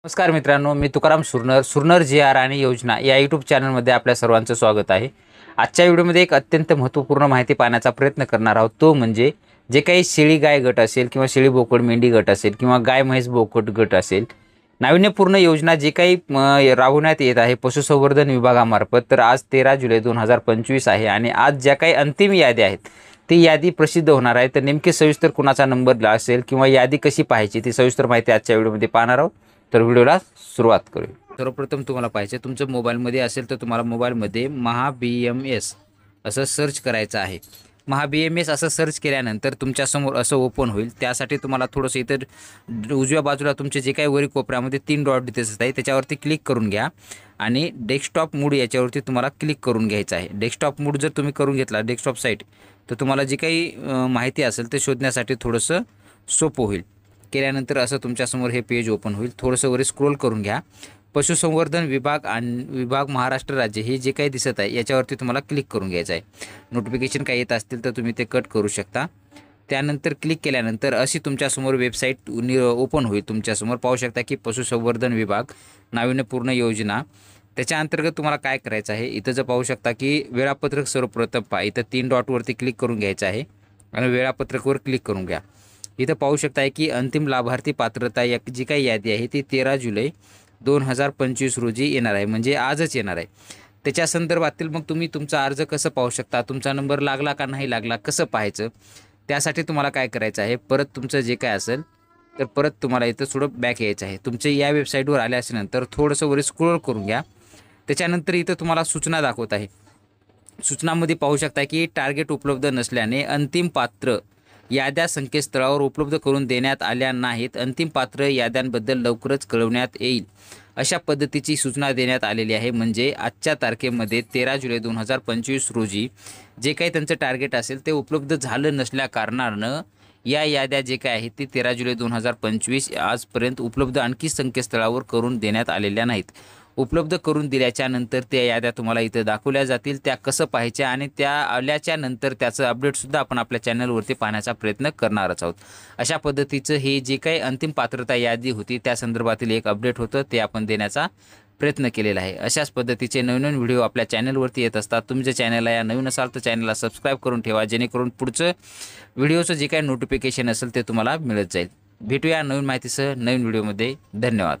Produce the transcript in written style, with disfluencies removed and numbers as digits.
नमस्कार मित्रांनो, मी तुकाराम सुरनर जी आर आणि योजना या यूट्यूब चॅनलमध्ये आपल्या सर्वांचं स्वागत आहे। आजच्या व्हिडिओमध्ये एक अत्यंत महत्त्वपूर्ण माहिती पाहण्याचा प्रयत्न करणार आहोत। तो म्हणजे जे काही शेळी गाय गट असेल किंवा शेळी बोकड मेंढी गट असेल किंवा गाय म्हैस बोकड गट असेल, नाविन्यपूर्ण योजना जे काही राबवण्यात येत आहे पशुसंवर्धन विभागामार्फत, तर आज 13 जुलै 2025 आहे आणि आज ज्या काही अंतिम याद्या आहेत ती यादी प्रसिद्ध होणार आहे। तर नेमके सविस्तर कुणाचा नंबर असेल किंवा यादी कशी पाहायची ती सविस्तर माहिती आजच्या व्हिडिओमध्ये पाहणार आहोत। तर व्हिडिओला सुरुवात करूया। सर्वप्रथम तुम्हाला पाहिजे तुमच्या मोबाईलमध्ये असेल तर तुम्हाला मोबाईलमध्ये महा-BMS असं सर्च करायचं आहे। महा-BMS असं सर्च केल्यानंतर तुमच्यासमोर असं ओपन होईल। त्यासाठी तुम्हाला थोडंसं इथं उजव्या बाजूला तुमचे जे काही वरी कोपऱ्यामध्ये 3 डॉट दिसत आहे त्याच्यावरती क्लिक करून घ्या आणि डेस्कटॉप मोड याच्यावरती तुम्हाला क्लिक करून घ्यायचं आहे। डेस्कटॉप मोड जर तुम्ही करून घेतला डेस्कटॉप साईट, तर तुम्हाला जी काही माहिती असेल ते शोधण्यासाठी थोडंसं सोपं होईल। केल्यानंतर असं तुमच्यासमोर हे पेज ओपन होईल। थोडंसं वर स्क्रोल करून घ्या। पशुसंवर्धन विभाग आणि विभाग महाराष्ट्र राज्य हे जे काही दिसत आहे याच्यावरती तुम्हाला क्लिक करून घ्यायचं आहे। नोटिफिकेशन काही येत असतील तर तुम्ही ते कट करू शकता। त्यानंतर क्लिक केल्यानंतर अशी तुमच्यासमोर वेबसाईट ओपन होईल। तुमच्यासमोर पाहू शकता की पशुसंवर्धन विभाग नाविन्यपूर्ण योजना, त्याच्या अंतर्गत तुम्हाला काय करायचं आहे, इथं जर पाहू शकता की वेळापत्रक सर्वप्रथम पहा, इथं 3 डॉटवरती क्लिक करून घ्यायचं आहे आणि वेळापत्रकवर क्लिक करून घ्या। इथं पाहू शकताय की अंतिम लाभार्थी पात्रता या जी काही यादी आहे ती 13 जुलै 2025 रोजी येणार आहे, म्हणजे आजच येणार आहे। त्याच्या संदर्भातील मग तुम्ही तुमचा अर्ज कसं पाहू शकता, तुमचा नंबर लागला का नाही लागला कसं पाहायचं, त्यासाठी तुम्हाला काय करायचं आहे, परत तुमचं जे काय असेल तर परत तुम्हाला इथं थोडं बॅक यायचं आहे। तुमचे या वेबसाईटवर आले असल्यानंतर थोडंसं वर स्क्रोल करून घ्या। त्याच्यानंतर इथं तुम्हाला सूचना दाखवत आहे। सूचनामध्ये पाहू शकता की टार्गेट उपलब्ध नसल्याने अंतिम पात्र याद्या संकेतस्थळावर उपलब्ध करून देण्यात आल्या नाहीत। अंतिम पात्र याद्यांबद्दल लवकरच कळवण्यात येईल, अशा पद्धतीची सूचना देण्यात आलेली आहे। म्हणजे आजच्या तारखेमध्ये 13 जुलै 2025 रोजी जे काही त्यांचं टार्गेट असेल ते उपलब्ध झालं नसल्या कारणानं या याद्या जे काय आहेत ती 13 जुलै 2025 आजपर्यंत उपलब्ध आणखी संकेतस्थळावर करून देण्यात आलेल्या नाहीत। उपलब्ध करून दिल्याच्या नंतर त्या याद्या तुम्हाला इथं दाखवल्या जातील, त्या कसं पाहायच्या आणि त्या आल्याच्या नंतर त्याचं अपडेटसुद्धा आपण आपल्या चॅनलवरती पाहण्याचा प्रयत्न करणारच आहोत। अशा पद्धतीचं हे जे काही अंतिम पात्रता यादी होती त्या संदर्भातील एक अपडेट होतं ते आपण देण्याचा प्रयत्न केलेला आहे। अशाच पद्धतीचे नवीन व्हिडिओ आपल्या चॅनलवरती येत असतात। तुम्ही जर चॅनलला या नवीन असाल तर चॅनलला सबस्क्राईब करून ठेवा, जेणेकरून पुढचं व्हिडिओचं जे काही नोटिफिकेशन असेल ते तुम्हाला मिळत जाईल। भेटूया नवीन माहितीसह नवीन व्हिडिओमध्ये। धन्यवाद।